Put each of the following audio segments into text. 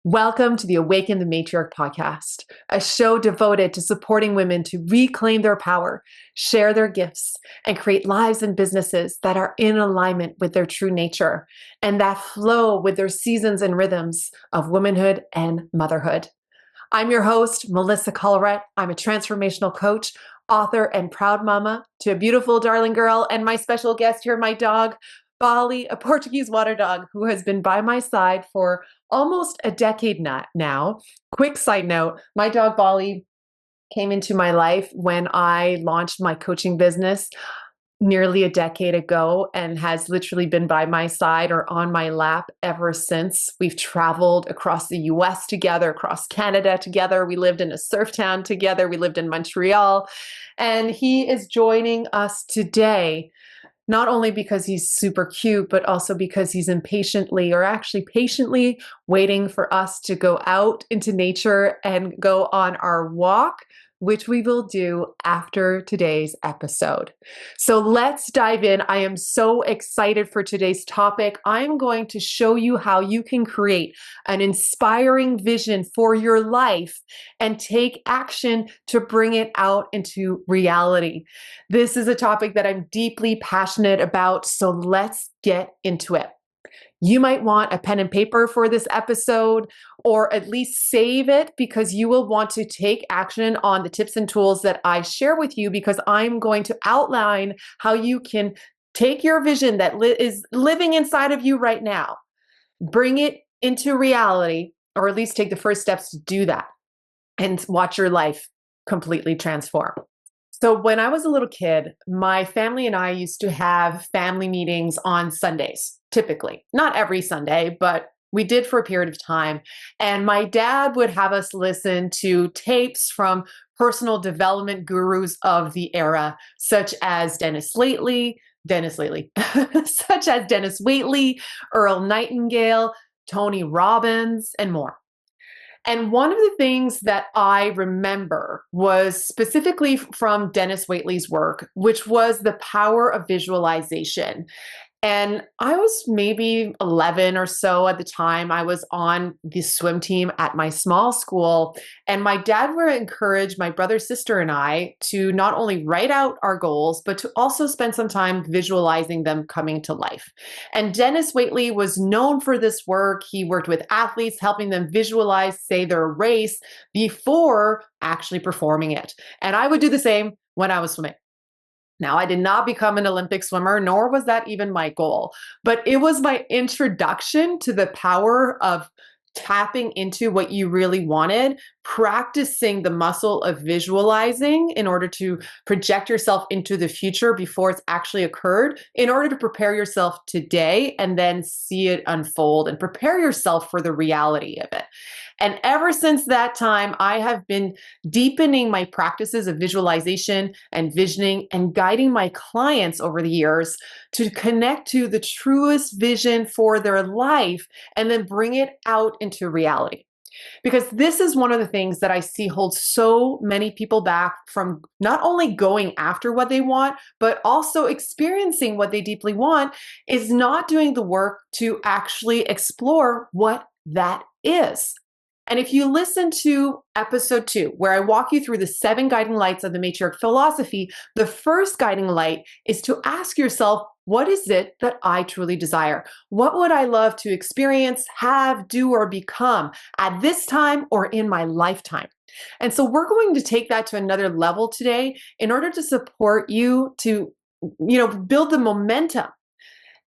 Welcome to the Awaken the Matriarch podcast, a show devoted to supporting women to reclaim their power, share their gifts, and create lives and businesses that are in alignment with their true nature and that flow with their seasons and rhythms of womanhood and motherhood. I'm your host, Melissa Collerette. I'm a transformational coach, author, and proud mama to a beautiful, darling girl, and my special guest here, my dog, Bali, a Portuguese water dog who has been by my side for almost a decade now. Quick side note, my dog Bali came into my life when I launched my coaching business nearly a decade ago and has literally been by my side or on my lap ever since. We've traveled across the US together, across Canada together. We lived in a surf town together. We lived in Montreal. And he is joining us today, not only because he's super cute, but also because he's impatiently or actually patiently waiting for us to go out into nature and go on our walk, which we will do after today's episode. So let's dive in. I am so excited for today's topic. I'm going to show you how you can create an inspiring vision for your life and take action to bring it out into reality. This is a topic that I'm deeply passionate about, so let's get into it. You might want a pen and paper for this episode, or at least save it because you will want to take action on the tips and tools that I share with you, because I'm going to outline how you can take your vision that is living inside of you right now, bring it into reality, or at least take the first steps to do that and watch your life completely transform. So when I was a little kid, my family and I used to have family meetings on Sundays, typically. Not every Sunday, but we did for a period of time. And my dad would have us listen to tapes from personal development gurus of the era, such as Dennis Waitley, such as Dennis Waitley, Earl Nightingale, Tony Robbins, and more. And one of the things that I remember was specifically from Dennis Waitley's work, which was the power of visualization. And I was maybe 11 or so at the time. I was on the swim team at my small school, and my dad would encourage my brother, sister, and I to not only write out our goals, but to also spend some time visualizing them coming to life. And Dennis Waitley was known for this work. He worked with athletes, helping them visualize, say, their race before actually performing it. And I would do the same when I was swimming. Now, I did not become an Olympic swimmer, nor was that even my goal, but it was my introduction to the power of tapping into what you really wanted, practicing the muscle of visualizing in order to project yourself into the future before it's actually occurred, in order to prepare yourself today and then see it unfold and prepare yourself for the reality of it. And ever since that time, I have been deepening my practices of visualization and visioning and guiding my clients over the years to connect to the truest vision for their life and then bring it out into reality. Because this is one of the things that I see holds so many people back from not only going after what they want, but also experiencing what they deeply want, is not doing the work to actually explore what that is. And if you listen to episode 2, where I walk you through the 7 guiding lights of the matriarch philosophy, the first guiding light is to ask yourself, what is it that I truly desire? What would I love to experience, have, do, or become at this time or in my lifetime? And so we're going to take that to another level today in order to support you to, build the momentum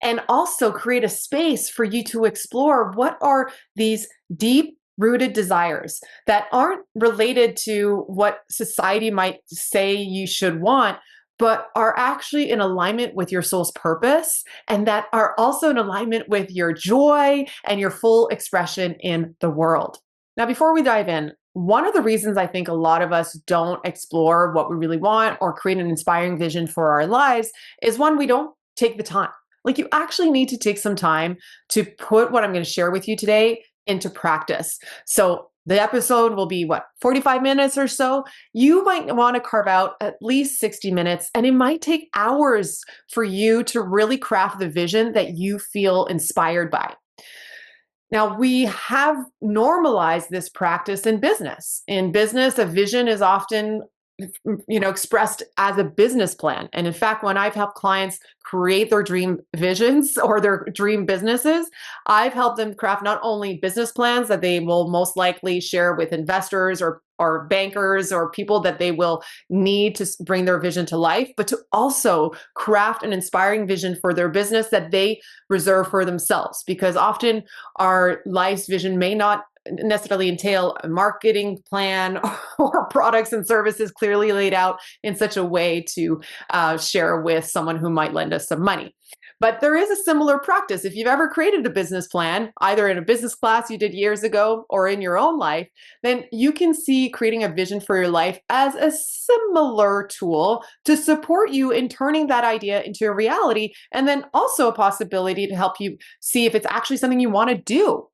and also create a space for you to explore what are these deep rooted desires that aren't related to what society might say you should want, but are actually in alignment with your soul's purpose, and that are also in alignment with your joy and your full expression in the world. Now, before we dive in, one of the reasons I think a lot of us don't explore what we really want or create an inspiring vision for our lives is, one, we don't take the time. Like, you actually need to take some time to put what I'm going to share with you today into practice. So the episode will be 45 minutes or so. You might want to carve out at least 60 minutes, and it might take hours for you to really craft the vision that you feel inspired by. Now, we have normalized this practice in business. In business, a vision is often expressed as a business plan. And in fact, when I've helped clients create their dream visions or their dream businesses, I've helped them craft not only business plans that they will most likely share with investors or bankers or people that they will need to bring their vision to life, but to also craft an inspiring vision for their business that they reserve for themselves. Because often our life's vision may not necessarily entail a marketing plan or products and services clearly laid out in such a way to share with someone who might lend us some money. But there is a similar practice. If you've ever created a business plan, either in a business class you did years ago or in your own life, then you can see creating a vision for your life as a similar tool to support you in turning that idea into a reality, and then also a possibility to help you see if it's actually something you want to do.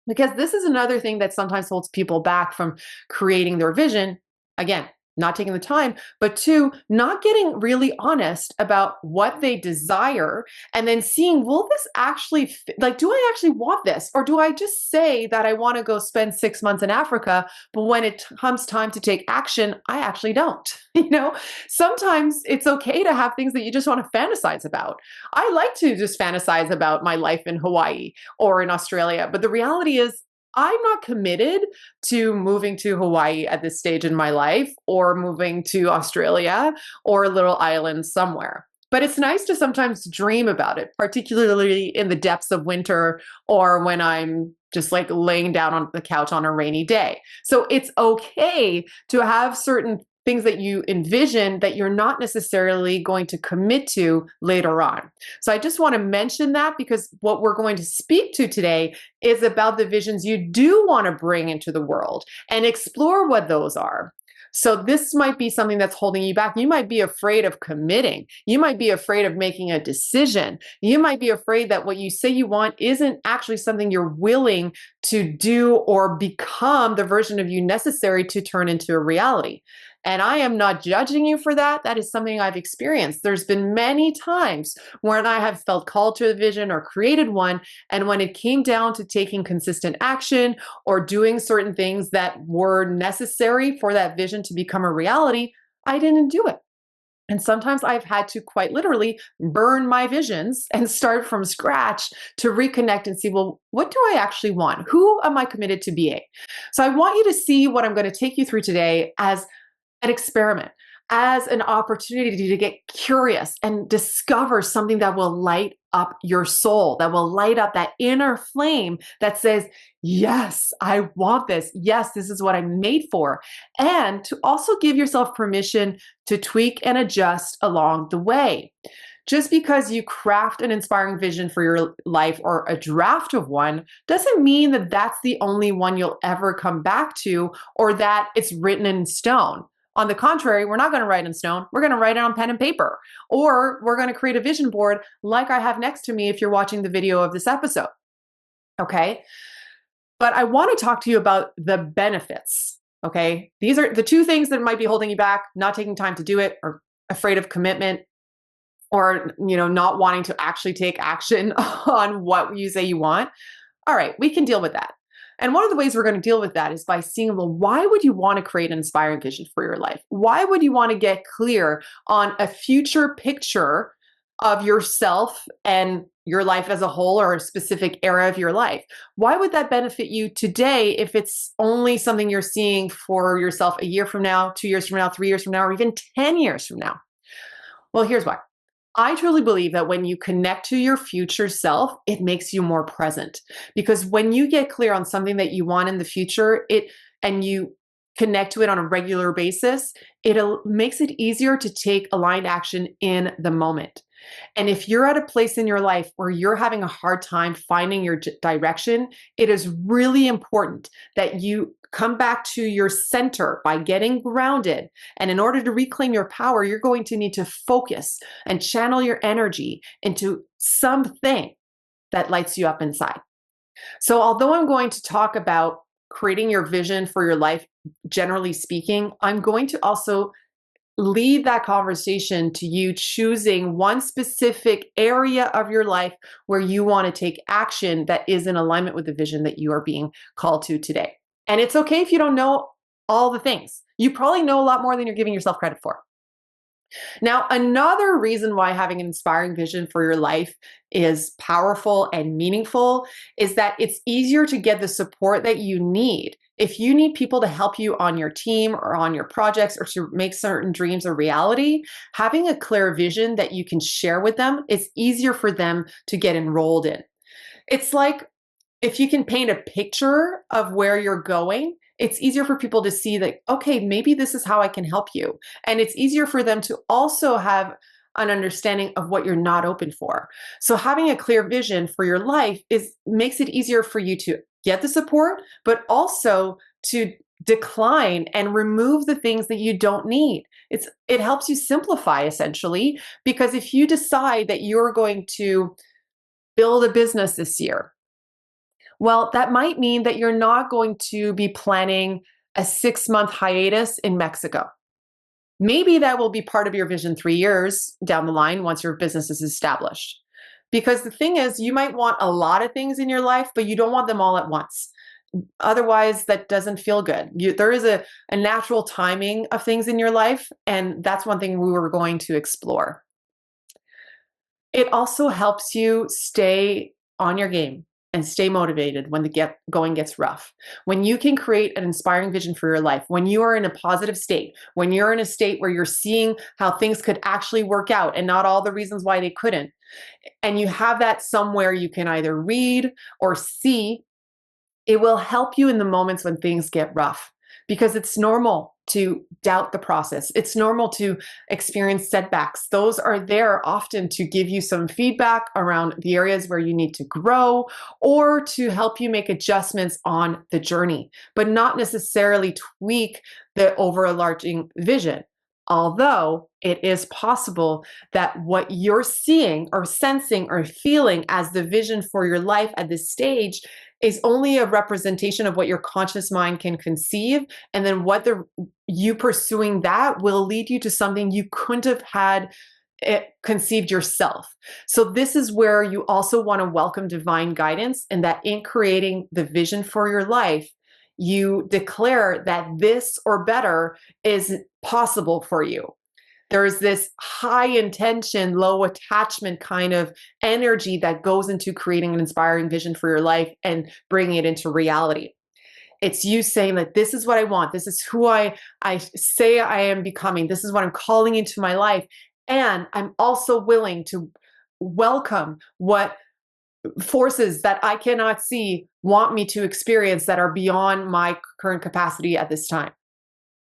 Because this is another thing that sometimes holds people back from creating their vision. Again, not taking the time, but two, not getting really honest about what they desire and then seeing, will this actually, like, do I actually want this? Or do I just say that I want to go spend 6 months in Africa, but when it comes time to take action, I actually don't? Sometimes it's okay to have things that you just want to fantasize about. I like to just fantasize about my life in Hawaii or in Australia. But the reality is, I'm not committed to moving to Hawaii at this stage in my life or moving to Australia or a little island somewhere. But it's nice to sometimes dream about it, particularly in the depths of winter or when I'm just like laying down on the couch on a rainy day. So it's okay to have certain things that you envision that you're not necessarily going to commit to later on. So I just want to mention that, because what we're going to speak to today is about the visions you do want to bring into the world and explore what those are. So this might be something that's holding you back. You might be afraid of committing. You might be afraid of making a decision. You might be afraid that what you say you want isn't actually something you're willing to do or become the version of you necessary to turn into a reality. And I am not judging you for that. That is something I've experienced. There's been many times when I have felt called to a vision or created one. And when it came down to taking consistent action or doing certain things that were necessary for that vision to become a reality, I didn't do it. And sometimes I've had to quite literally burn my visions and start from scratch to reconnect and see, well, what do I actually want? Who am I committed to being? So I want you to see what I'm going to take you through today as an experiment, as an opportunity to get curious and discover something that will light up your soul, that will light up that inner flame that says, yes, I want this. Yes, this is what I'm made for. And to also give yourself permission to tweak and adjust along the way. Just because you craft an inspiring vision for your life or a draft of one doesn't mean that that's the only one you'll ever come back to or that it's written in stone. On the contrary, we're not going to write in stone. We're going to write it on pen and paper, or we're going to create a vision board like I have next to me if you're watching the video of this episode. Okay. But I want to talk to you about the benefits. Okay. These are the two things that might be holding you back: not taking time to do it, or afraid of commitment, or, not wanting to actually take action on what you say you want. All right. We can deal with that. And one of the ways we're going to deal with that is by seeing, well, why would you want to create an inspiring vision for your life? Why would you want to get clear on a future picture of yourself and your life as a whole, or a specific era of your life? Why would that benefit you today if it's only something you're seeing for yourself a year from now, 2 years from now, 3 years from now, or even 10 years from now? Well, here's why. I truly believe that when you connect to your future self, it makes you more present. Because when you get clear on something that you want in the future, and you connect to it on a regular basis, it makes it easier to take aligned action in the moment. And if you're at a place in your life where you're having a hard time finding your direction, it is really important that you come back to your center by getting grounded. And in order to reclaim your power, you're going to need to focus and channel your energy into something that lights you up inside. So, although I'm going to talk about creating your vision for your life, generally speaking, I'm going to also lead that conversation to you choosing one specific area of your life where you want to take action that is in alignment with the vision that you are being called to today. And it's okay if you don't know all the things. You probably know a lot more than you're giving yourself credit for. Now, another reason why having an inspiring vision for your life is powerful and meaningful is that it's easier to get the support that you need. If you need people to help you on your team or on your projects or to make certain dreams a reality, having a clear vision that you can share with them is easier for them to get enrolled in. It's like if you can paint a picture of where you're going, it's easier for people to see that, okay, maybe this is how I can help you. And it's easier for them to also have an understanding of what you're not open for. So having a clear vision for your life makes it easier for you to get the support, but also to decline and remove the things that you don't need. It helps you simplify essentially, because if you decide that you're going to build a business this year, well, that might mean that you're not going to be planning a 6-month hiatus in Mexico. Maybe that will be part of your vision 3 years down the line once your business is established. Because the thing is, you might want a lot of things in your life, but you don't want them all at once. Otherwise, that doesn't feel good. There is a natural timing of things in your life, and that's one thing we were going to explore. It also helps you stay on your game and stay motivated when the going gets rough. When you can create an inspiring vision for your life, when you are in a positive state, when you're in a state where you're seeing how things could actually work out and not all the reasons why they couldn't, and you have that somewhere you can either read or see, it will help you in the moments when things get rough, because it's normal to doubt the process. It's normal to experience setbacks. Those are there often to give you some feedback around the areas where you need to grow or to help you make adjustments on the journey, but not necessarily tweak the overarching vision. Although it is possible that what you're seeing or sensing or feeling as the vision for your life at this stage is only a representation of what your conscious mind can conceive, and then you pursuing that will lead you to something you couldn't have had conceived yourself. So this is where you also want to welcome divine guidance, and that in creating the vision for your life, you declare that this or better is possible for you. There's this high intention, low attachment kind of energy that goes into creating an inspiring vision for your life and bringing it into reality. It's you saying that this is what I want. This is who I say I am becoming. This is what I'm calling into my life. And I'm also willing to welcome what forces that I cannot see want me to experience that are beyond my current capacity at this time.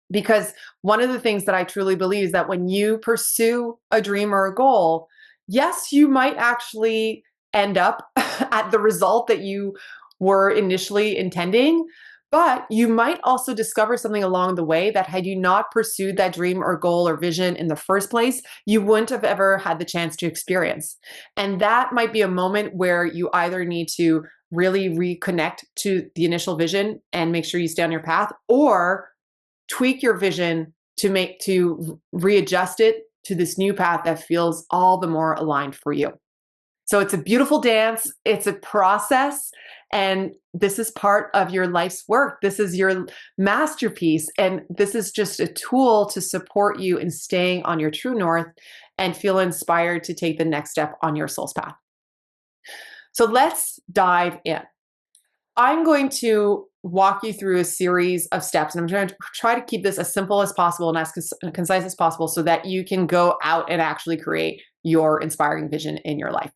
Because one of the things that I truly believe is that when you pursue a dream or a goal, yes, you might actually end up at the result that you were initially intending, but you might also discover something along the way that had you not pursued that dream or goal or vision in the first place, you wouldn't have ever had the chance to experience. And that might be a moment where you either need to really reconnect to the initial vision and make sure you stay on your path, or tweak your vision to readjust it to this new path that feels all the more aligned for you. So it's a beautiful dance. It's a process. And this is part of your life's work. This is your masterpiece. And this is just a tool to support you in staying on your true north and feel inspired to take the next step on your soul's path. So let's dive in. I'm going to walk you through a series of steps, and I'm going to try to keep this as simple as possible and as concise as possible so that you can go out and actually create your inspiring vision in your life.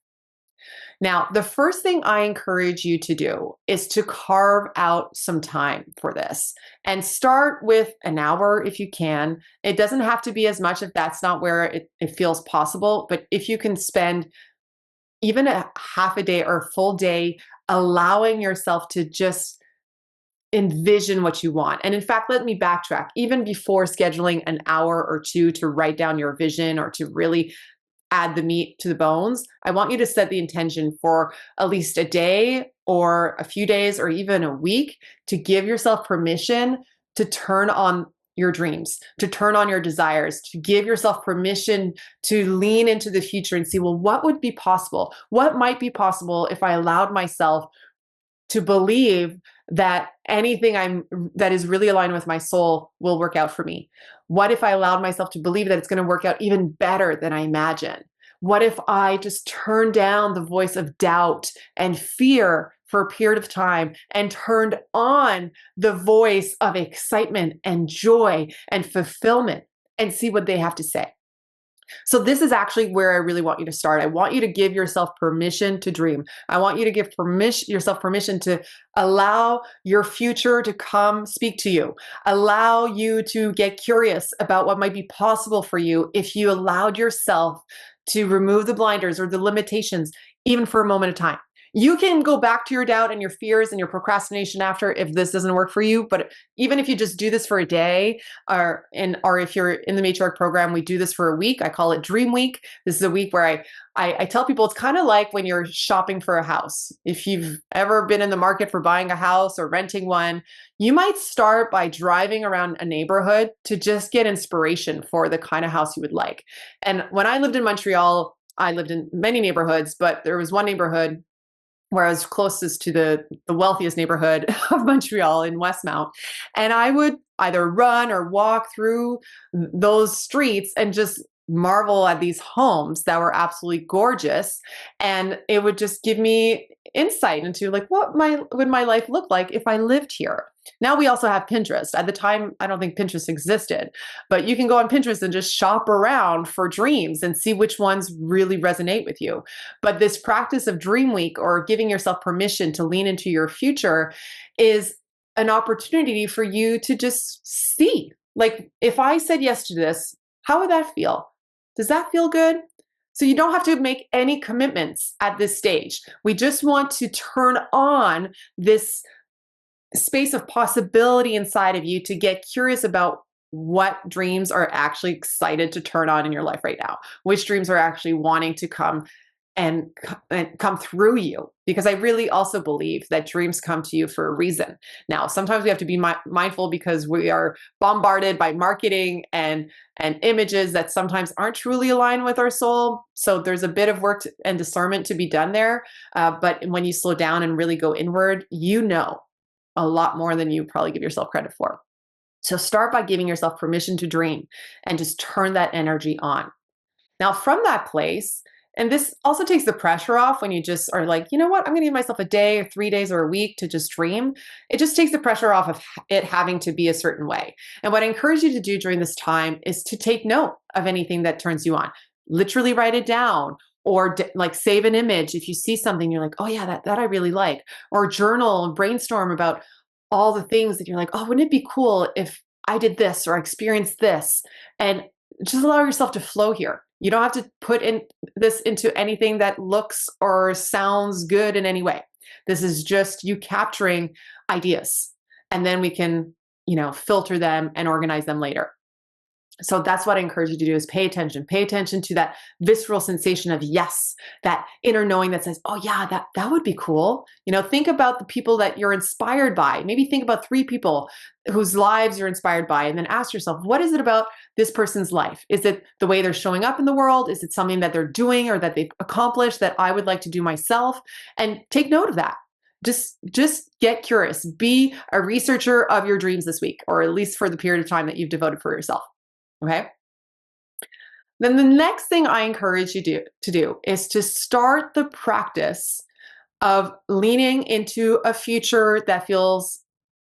Now, the first thing I encourage you to do is to carve out some time for this and start with an hour if you can. It doesn't have to be as much if that's not where it feels possible, but if you can spend even a half a day or a full day allowing yourself to just envision what you want. And in fact, let me backtrack. Even before scheduling an hour or two to write down your vision or to really add the meat to the bones, I want you to set the intention for at least a day or a few days or even a week to give yourself permission to turn on your dreams, to turn on your desires, to give yourself permission to lean into the future and see, well, what would be possible? What might be possible if I allowed myself to believe that that is really aligned with my soul will work out for me? What if I allowed myself to believe that it's going to work out even better than I imagine? What if I just turned down the voice of doubt and fear for a period of time and turned on the voice of excitement and joy and fulfillment and see what they have to say? So this is actually where I really want you to start. I want you to give yourself permission to dream. I want you to give yourself permission to allow your future to come speak to you. Allow you to get curious about what might be possible for you if you allowed yourself to remove the blinders or the limitations, even for a moment of time. You can go back to your doubt and your fears and your procrastination after if this doesn't work for you. But even if you just do this for a day, or if you're in the Matriarch program, we do this for a week. I call it Dream Week. This is a week where I tell people it's kind of like when you're shopping for a house. If you've ever been in the market for buying a house or renting one, you might start by driving around a neighborhood to just get inspiration for the kind of house you would like. And when I lived in Montreal, I lived in many neighborhoods, but there was one neighborhood where I was closest to the wealthiest neighborhood of Montreal in Westmount. And I would either run or walk through those streets and just marvel at these homes that were absolutely gorgeous. And it would just give me insight into like what would my life look like if I lived here. Now we also have Pinterest. At the time, I don't think Pinterest existed, but you can go on Pinterest and just shop around for dreams and see which ones really resonate with you. But this practice of Dream Week or giving yourself permission to lean into your future is an opportunity for you to just see. Like, if I said yes to this, how would that feel? Does that feel good? So you don't have to make any commitments at this stage. We just want to turn on this space of possibility inside of you to get curious about what dreams are actually excited to turn on in your life right now, which dreams are actually wanting to come and come through you. Because I really also believe that dreams come to you for a reason. Now, sometimes we have to be mindful because we are bombarded by marketing and images that sometimes aren't truly aligned with our soul. So there's a bit of work and discernment to be done there. But when you slow down and really go inward, you know a lot more than you probably give yourself credit for. So start by giving yourself permission to dream and just turn that energy on. Now, from that place, and this also takes the pressure off when you just are like, you know what, I'm going to give myself a day or 3 days or a week to just dream. It just takes the pressure off of it having to be a certain way. And what I encourage you to do during this time is to take note of anything that turns you on. Literally write it down, or like save an image if you see something you're like, oh yeah, that I really like, or journal and brainstorm about all the things that you're like, oh, wouldn't it be cool if I did this or I experienced this? And just allow yourself to flow here. You don't have to put this into anything that looks or sounds good in any way. This is just you capturing ideas, and then we can, filter them and organize them later. So that's what I encourage you to do, is pay attention. Pay attention to that visceral sensation of yes, that inner knowing that says, oh yeah, that would be cool. Think about the people that you're inspired by. Maybe think about 3 people whose lives you're inspired by, and then ask yourself, what is it about this person's life? Is it the way they're showing up in the world? Is it something that they're doing or that they've accomplished that I would like to do myself? And take note of that. Just get curious. Be a researcher of your dreams this week, or at least for the period of time that you've devoted for yourself. Okay. Then the next thing I encourage you to do is to start the practice of leaning into a future that feels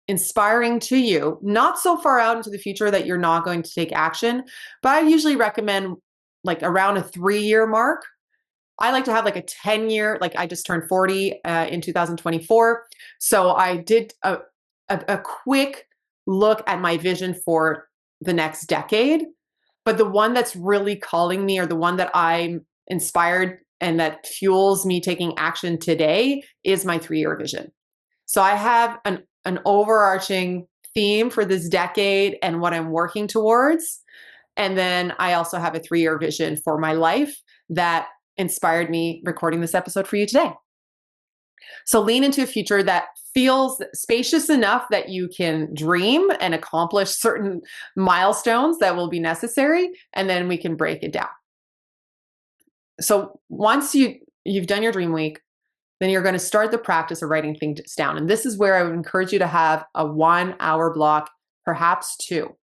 inspiring to you, not so far out into the future that you're not going to take action. But I usually recommend like around a 3-year mark. I like to have like a 10-year, like I just turned 40 in 2024. So I did a quick look at my vision for the next decade, but the one that's really calling me, or the one that I'm inspired and that fuels me taking action today, is my 3-year vision. So I have an overarching theme for this decade and what I'm working towards. And then I also have a 3-year vision for my life that inspired me recording this episode for you today. So lean into a future that feels spacious enough that you can dream and accomplish certain milestones that will be necessary, and then we can break it down. So once you've done your dream week, then you're going to start the practice of writing things down. And this is where I would encourage you to have a 1 hour block, perhaps two,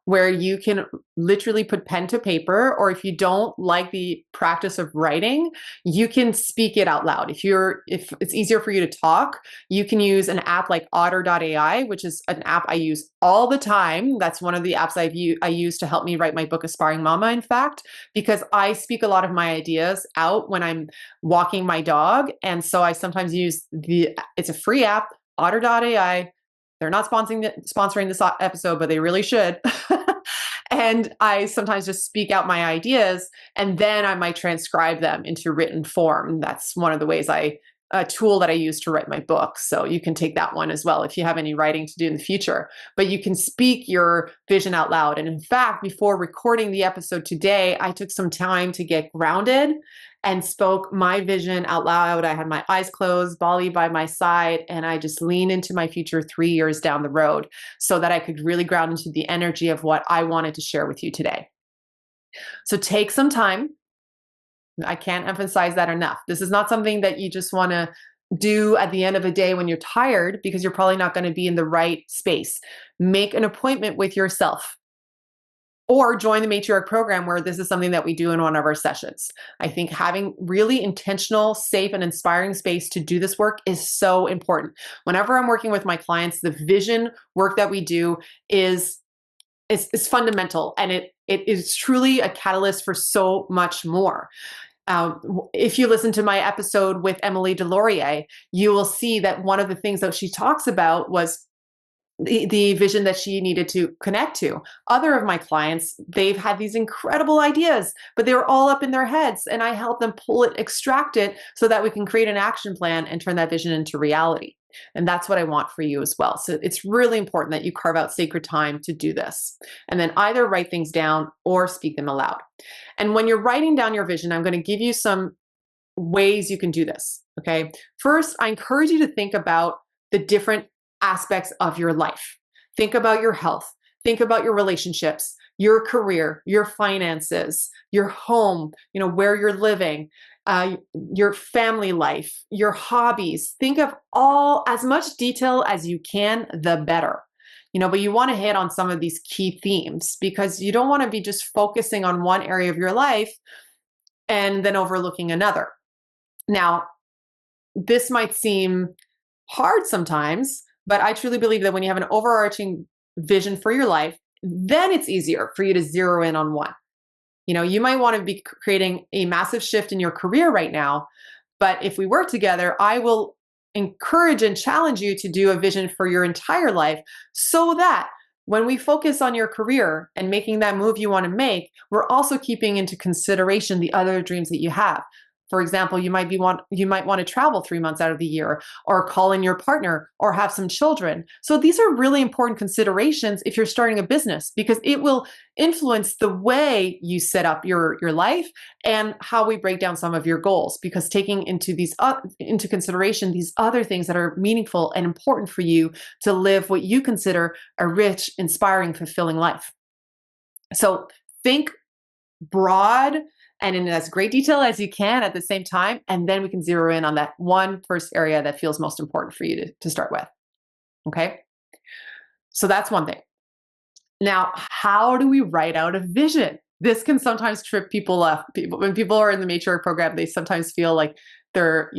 where you can literally put pen to paper, or if you don't like the practice of writing, you can speak it out loud. If it's easier for you to talk, you can use an app like otter.ai, which is an app I use all the time. That's one of the apps I use to help me write my book Aspiring Mama, in fact, because I speak a lot of my ideas out when I'm walking my dog. And so I sometimes use it's a free app, otter.ai. They're not sponsoring this episode, but they really should. And I sometimes just speak out my ideas, and then I might transcribe them into written form. That's one of the ways a tool that I use to write my book. So you can take that one as well if you have any writing to do in the future. But you can speak your vision out loud. And in fact, before recording the episode today, I took some time to get grounded and spoke my vision out loud. I had my eyes closed, Bali by my side, and I just leaned into my future 3 years down the road so that I could really ground into the energy of what I wanted to share with you today. So take some time. I can't emphasize that enough. This is not something that you just want to do at the end of a day when you're tired, because you're probably not going to be in the right space. Make an appointment with yourself, or join the Matriarch program, where this is something that we do in one of our sessions. I think having really intentional, safe, and inspiring space to do this work is so important. Whenever I'm working with my clients, the vision work that we do is fundamental, and it is truly a catalyst for so much more. If you listen to my episode with Emily Delorier, you will see that one of the things that she talks about was the vision that she needed to connect to. Other of my clients, they've had these incredible ideas, but they were all up in their heads, and I help them pull it, extract it, so that we can create an action plan and turn that vision into reality. And that's what I want for you as well. So it's really important that you carve out sacred time to do this, and then either write things down or speak them aloud. And when you're writing down your vision, I'm going to give you some ways you can do this. Okay. First, I encourage you to think about the different aspects of your life. Think about your health. Think about your relationships, your career, your finances, your home, where you're living, your family life, your hobbies. Think of as much detail as you can, the better. But you want to hit on some of these key themes, because you don't want to be just focusing on one area of your life and then overlooking another. Now, this might seem hard sometimes, but I truly believe that when you have an overarching vision for your life, then it's easier for you to zero in on one. You might want to be creating a massive shift in your career right now, but if we work together, I will encourage and challenge you to do a vision for your entire life, so that when we focus on your career and making that move you want to make, we're also keeping into consideration the other dreams that you have. For example, you might want to travel 3 months out of the year, or call in your partner, or have some children. So these are really important considerations if you're starting a business, because it will influence the way you set up your life and how we break down some of your goals, because taking into consideration these other things that are meaningful and important for you to live what you consider a rich, inspiring, fulfilling life. So think broad and in as great detail as you can at the same time, and then we can zero in on that one first area that feels most important for you to start with. Okay? So that's one thing. Now, how do we write out a vision? This can sometimes trip people up. When people are in the Matriarch program, they sometimes feel like they're,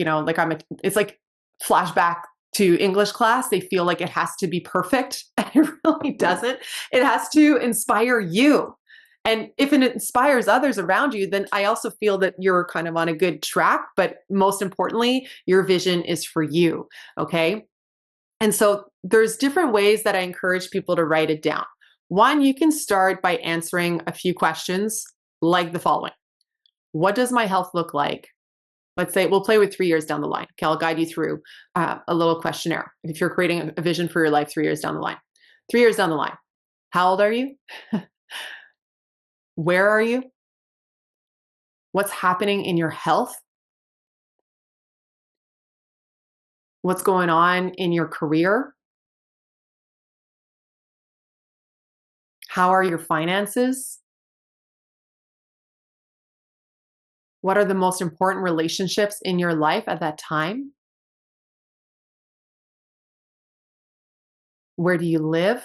it's like flashback to English class. They feel like it has to be perfect, and it really doesn't. It has to inspire you. And if it inspires others around you, then I also feel that you're kind of on a good track. But most importantly, your vision is for you. Okay. And so there's different ways that I encourage people to write it down. One, you can start by answering a few questions like the following. What does my health look like? Let's say we'll play with 3 years down the line. Okay, I'll guide you through a little questionnaire. If you're creating a vision for your life 3 years down the line. 3 years down the line. How old are you? Where are you? What's happening in your health? What's going on in your career? How are your finances? What are the most important relationships in your life at that time? Where do you live?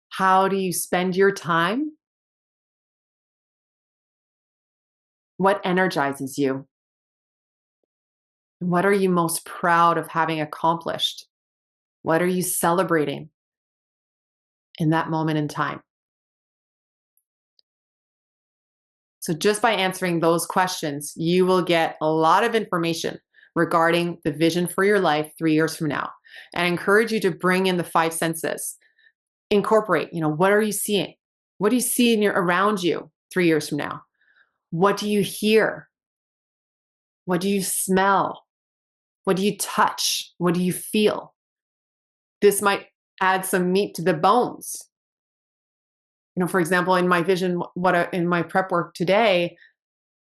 How do you spend your time? What energizes you? What are you most proud of having accomplished? What are you celebrating in that moment in time? So, just by answering those questions, you will get a lot of information regarding the vision for your life 3 years from now. And I encourage you to bring in the five senses. Incorporate, what are you seeing? What do you see around you 3 years from now? What do you hear? What do you smell? What do you touch? What do you feel? This might add some meat to the bones. For example, in my vision, in my prep work today,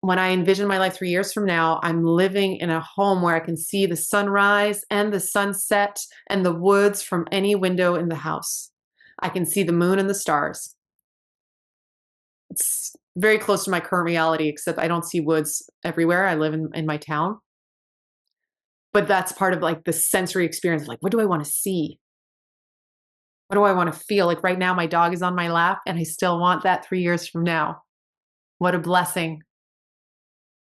when I envision my life 3 years from now, I'm living in a home where I can see the sunrise and the sunset and the woods from any window in the house. I can see the moon and the stars. It's very close to my current reality, except I don't see woods everywhere. I live in my town. But that's part of like the sensory experience. Like, what do I want to see? What do I want to feel? Like right now, my dog is on my lap and I still want that 3 years from now. What a blessing.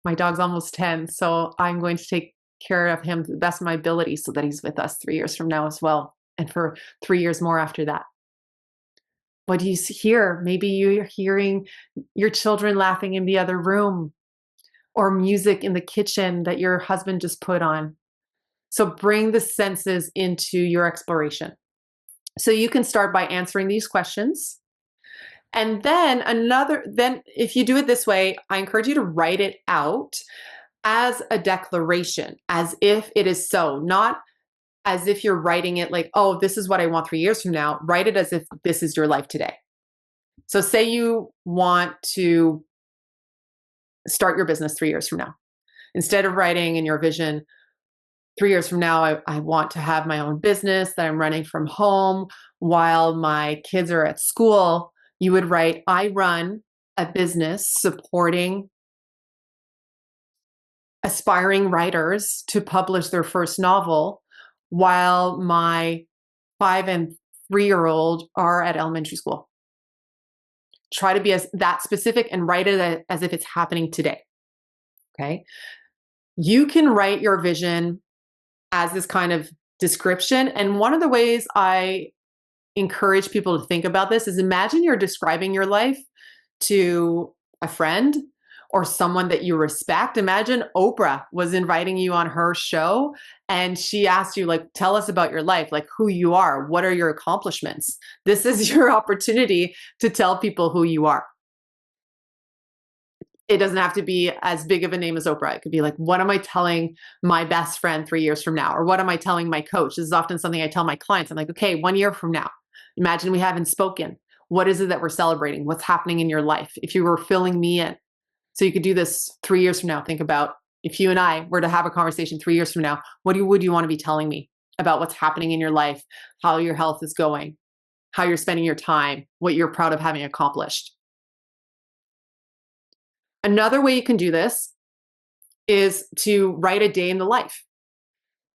My dog's almost 10, so I'm going to take care of him to the best of my ability so that he's with us 3 years from now as well, and for 3 years more after that. What do you hear? Maybe you're hearing your children laughing in the other room, or music in the kitchen that your husband just put on. So bring the senses into your exploration. So you can start by answering these questions. And then if you do it this way, I encourage you to write it out as a declaration, as if it is so, not as if you're writing it like, oh, this is what I want 3 years from now. Write it as if this is your life today. So say you want to start your business 3 years from now. Instead of writing in your vision, 3 years from now, I want to have my own business that I'm running from home while my kids are at school. You would write, I run a business supporting aspiring writers to publish their first novel while my 5 and 3-year-old are at elementary school. Try to be that specific and write it as if it's happening today. Okay. You can write your vision as this kind of description. And one of the ways I encourage people to think about this is imagine you're describing your life to a friend or someone that you respect. Imagine Oprah was inviting you on her show and she asked you, like, tell us about your life, like who you are, what are your accomplishments? This is your opportunity to tell people who you are. It doesn't have to be as big of a name as Oprah. It could be like, what am I telling my best friend 3 years from now? Or what am I telling my coach? This is often something I tell my clients. I'm like, okay, 1 year from now, imagine we haven't spoken. What is it that we're celebrating? What's happening in your life? If you were filling me in. So you could do this 3 years from now. Think about if you and I were to have a conversation 3 years from now, would you want to be telling me about what's happening in your life, how your health is going, how you're spending your time, what you're proud of having accomplished? Another way you can do this is to write a day in the life.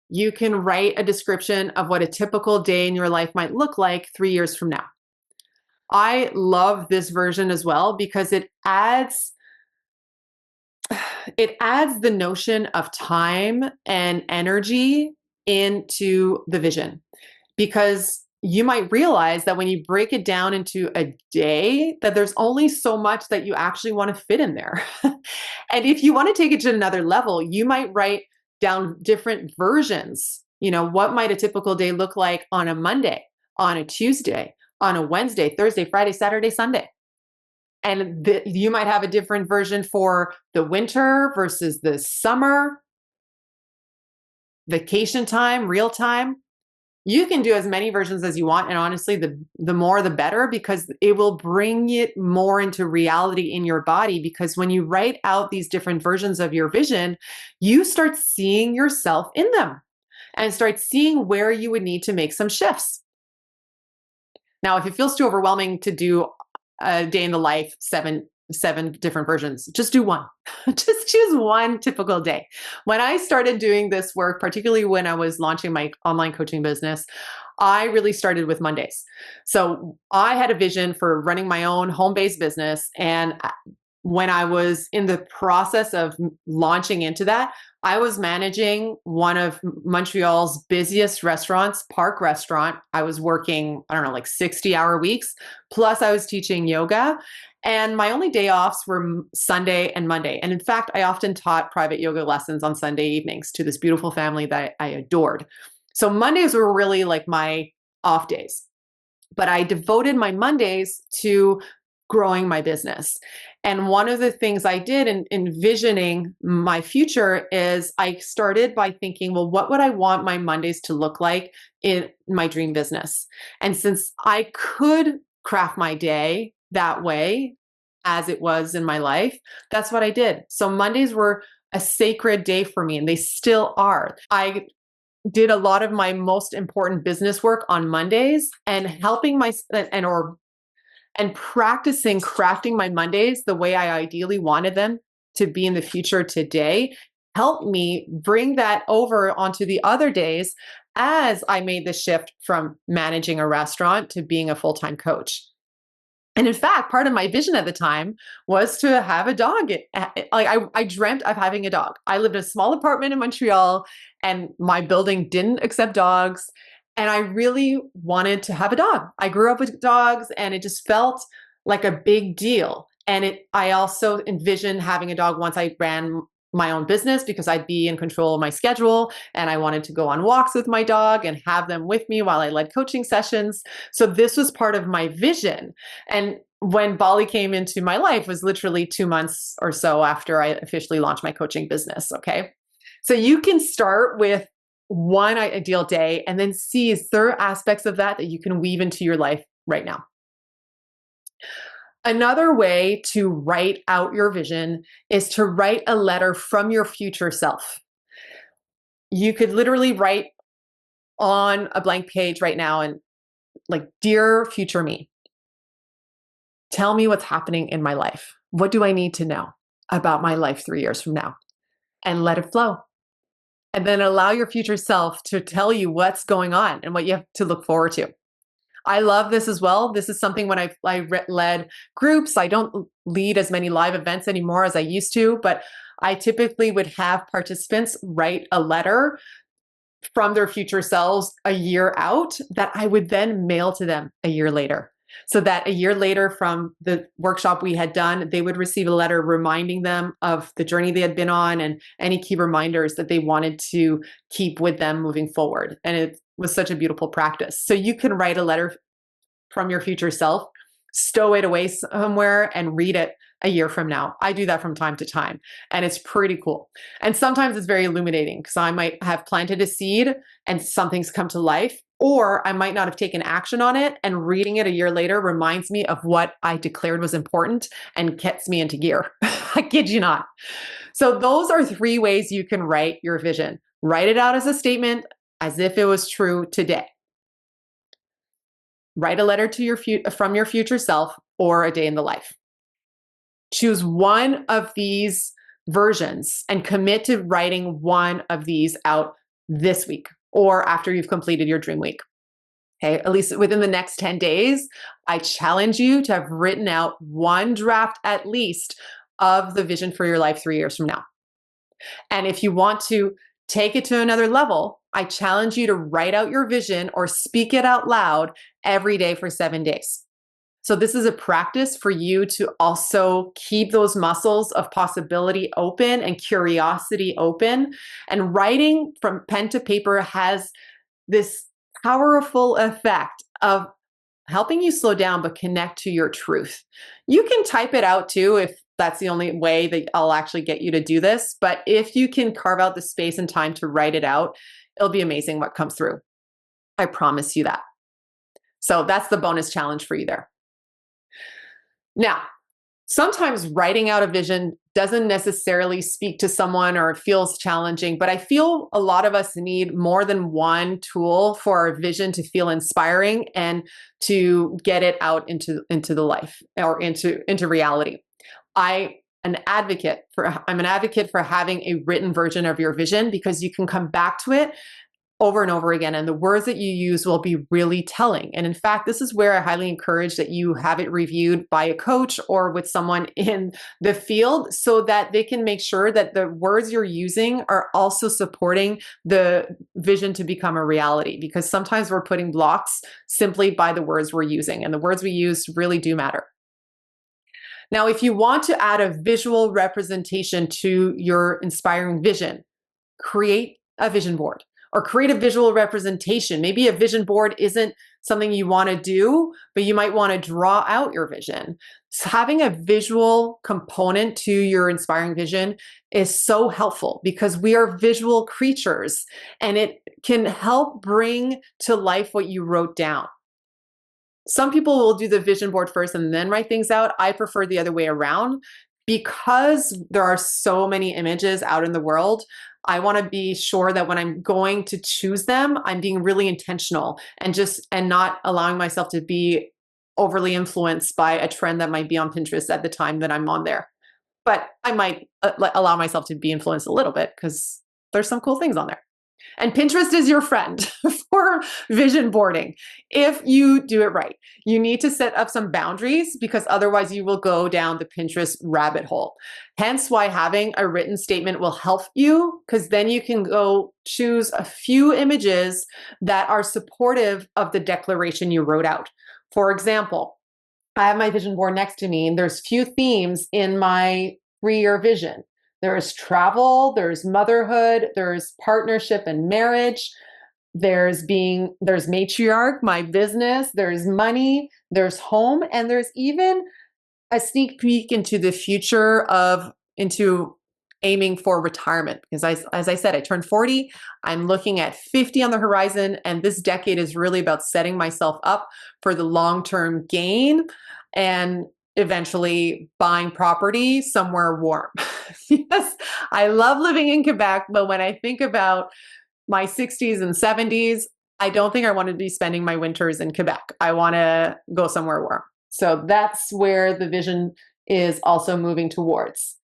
You can write a description of what a typical day in your life might look like 3 years from now. I love this version as well because it adds the notion of time and energy into the vision, because you might realize that when you break it down into a day, that there's only so much that you actually want to fit in there. And if you want to take it to another level, you might write down different versions. What might a typical day look like on a Monday, on a Tuesday, on a Wednesday, Thursday, Friday, Saturday, Sunday? And you might have a different version for the winter versus the summer, vacation time, real time. You can do as many versions as you want. And honestly, the more the better, because it will bring it more into reality in your body. Because when you write out these different versions of your vision, you start seeing yourself in them and start seeing where you would need to make some shifts. Now, if it feels too overwhelming to do a day in the life, seven different versions, just do one. Just choose one typical day. When I started doing this work, particularly when I was launching my online coaching business, I really started with Mondays. So I had a vision for running my own home-based business, and when I was in the process of launching into that, I was managing one of Montreal's busiest restaurants, Park Restaurant. I was working, I don't know, like 60-hour weeks. Plus, I was teaching yoga. And my only day offs were Sunday and Monday. And in fact, I often taught private yoga lessons on Sunday evenings to this beautiful family that I adored. So Mondays were really like my off days. But I devoted my Mondays to growing my business. And one of the things I did in envisioning my future is I started by thinking, well, what would I want my Mondays to look like in my dream business? And since I could craft my day that way, as it was in my life, that's what I did. So Mondays were a sacred day for me, and they still are. I did a lot of my most important business work on Mondays, and helping my and practicing crafting my Mondays the way I ideally wanted them to be in the future today helped me bring that over onto the other days as I made the shift from managing a restaurant to being a full-time coach. And in fact, part of my vision at the time was to have a dog. I dreamt of having a dog. I lived in a small apartment in Montreal, and my building didn't accept dogs. And I really wanted to have a dog. I grew up with dogs, and it just felt like a big deal. And I also envisioned having a dog once I ran my own business, because I'd be in control of my schedule, and I wanted to go on walks with my dog and have them with me while I led coaching sessions. So this was part of my vision. And when Bali came into my life was literally 2 months or so after I officially launched my coaching business. Okay. So you can start with one ideal day and then see, is there aspects of that you can weave into your life right now. Another way to write out your vision is to write a letter from your future self. You could literally write on a blank page right now and, like, dear future me, tell me what's happening in my life. What do I need to know about my life 3 years from now? And let it flow. And then allow your future self to tell you what's going on and what you have to look forward to. I love this as well. This is something when I led groups. I don't lead as many live events anymore as I used to, but I typically would have participants write a letter from their future selves a year out that I would then mail to them a year later. So that a year later from the workshop we had done, they would receive a letter reminding them of the journey they had been on and any key reminders that they wanted to keep with them moving forward. And it was such a beautiful practice. So you can write a letter from your future self, stow it away somewhere, and read it a year from now. I do that from time to time, and it's pretty cool. And sometimes it's very illuminating, because I might have planted a seed and something's come to life, or I might not have taken action on it, and reading it a year later reminds me of what I declared was important and gets me into gear. I kid you not. So those are 3 ways you can write your vision. Write it out as a statement, as if it was true today. Write a letter to from your future self, or a day in the life. Choose one of these versions and commit to writing one of these out this week or after you've completed your dream week. Okay, at least within the next 10 days, I challenge you to have written out one draft at least of the vision for your life 3 years from now. And if you want to take it to another level, I challenge you to write out your vision or speak it out loud every day for 7 days. So this is a practice for you to also keep those muscles of possibility open and curiosity open. And writing from pen to paper has this powerful effect of helping you slow down but connect to your truth. You can type it out too if that's the only way that I'll actually get you to do this. But if you can carve out the space and time to write it out, it'll be amazing what comes through. I promise you that. So that's the bonus challenge for you there. Now, sometimes writing out a vision doesn't necessarily speak to someone or it feels challenging, but I feel a lot of us need more than one tool for our vision to feel inspiring and to get it out into the life or into reality. I'm an advocate for having a written version of your vision because you can come back to it over and over again, and the words that you use will be really telling. And in fact, this is where I highly encourage that you have it reviewed by a coach or with someone in the field so that they can make sure that the words you're using are also supporting the vision to become a reality, because sometimes we're putting blocks simply by the words we're using, and the words we use really do matter. Now, if you want to add a visual representation to your inspiring vision, create a vision board or create a visual representation. Maybe a vision board isn't something you want to do, but you might want to draw out your vision. So having a visual component to your inspiring vision is so helpful because we are visual creatures and it can help bring to life what you wrote down. Some people will do the vision board first and then write things out. I prefer the other way around because there are so many images out in the world. I want to be sure that when I'm going to choose them, I'm being really intentional and not allowing myself to be overly influenced by a trend that might be on Pinterest at the time that I'm on there. But I might allow myself to be influenced a little bit because there's some cool things on there. And Pinterest is your friend for vision boarding if you do it right. You need to set up some boundaries because otherwise you will go down the Pinterest rabbit hole. Hence why having a written statement will help you, because then you can go choose a few images that are supportive of the declaration you wrote out. For example, I have my vision board next to me and there's few themes in my 3-year vision. There's travel, there's motherhood, there's partnership and marriage, there's matriarch, my business, there's money, there's home, and there's even a sneak peek into the future into aiming for retirement. Because as I said, I turned 40, I'm looking at 50 on the horizon, and this decade is really about setting myself up for the long-term gain and eventually buying property somewhere warm. Yes, I love living in Quebec, but when I think about my 60s and 70s, I don't think I want to be spending my winters in Quebec. I want to go somewhere warm. So that's where the vision is also moving towards.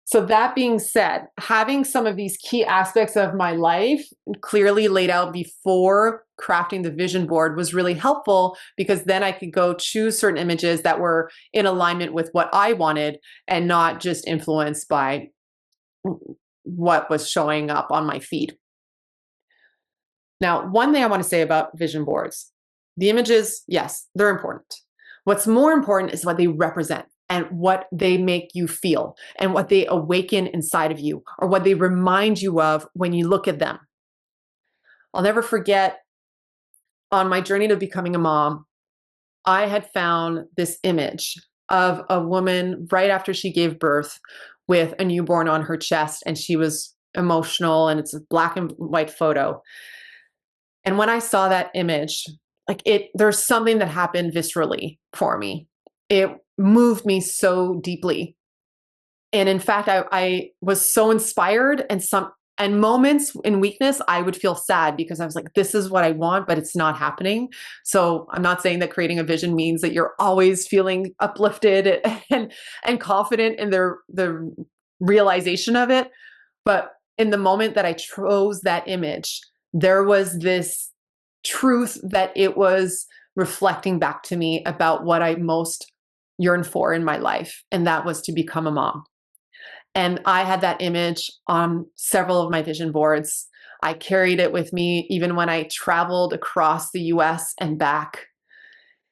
So that being said, having some of these key aspects of my life clearly laid out before crafting the vision board was really helpful because then I could go choose certain images that were in alignment with what I wanted and not just influenced by what was showing up on my feed. Now, one thing I want to say about vision boards, the images, yes, they're important. What's more important is what they represent and what they make you feel and what they awaken inside of you or what they remind you of when you look at them. I'll never forget on my journey to becoming a mom, I had found this image of a woman right after she gave birth with a newborn on her chest, and she was emotional, and it's a black and white photo. And when I saw that image, there's something that happened viscerally for me. It moved me so deeply. And in fact, I was so inspired, and moments in weakness, I would feel sad because I was like, this is what I want, but it's not happening. So I'm not saying that creating a vision means that you're always feeling uplifted and confident in the realization of it. But in the moment that I chose that image, there was this truth that it was reflecting back to me about what I most yearned for in my life. And that was to become a mom. And I had that image on several of my vision boards. I carried it with me even when I traveled across the US and back.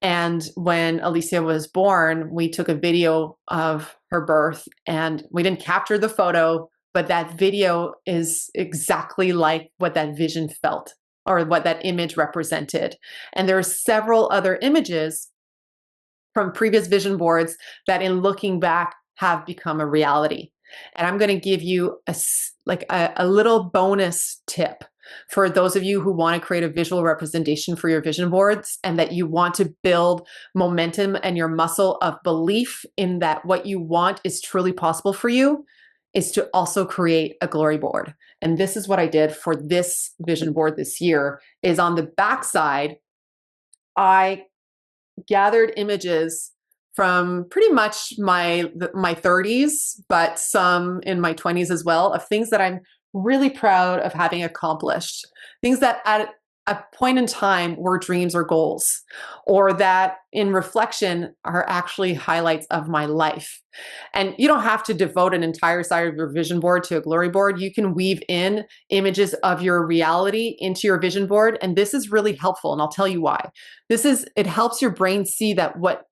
And when Alicia was born, we took a video of her birth and we didn't capture the photo, but that video is exactly like what that vision felt or what that image represented. And there are several other images from previous vision boards that in looking back have become a reality. And I'm going to give you a little bonus tip For those of you who want to create a visual representation for your vision boards and that you want to build momentum and your muscle of belief in that what you want is truly possible for you, is to also create a glory board. And this is what I did for this vision board this year, is on the backside, I gathered images from pretty much my 30s, but some in my 20s as well, of things that I'm really proud of having accomplished. Things that at a point in time were dreams or goals, or that in reflection are actually highlights of my life. And you don't have to devote an entire side of your vision board to a glory board. You can weave in images of your reality into your vision board. And this is really helpful. And I'll tell you why. It helps your brain see that what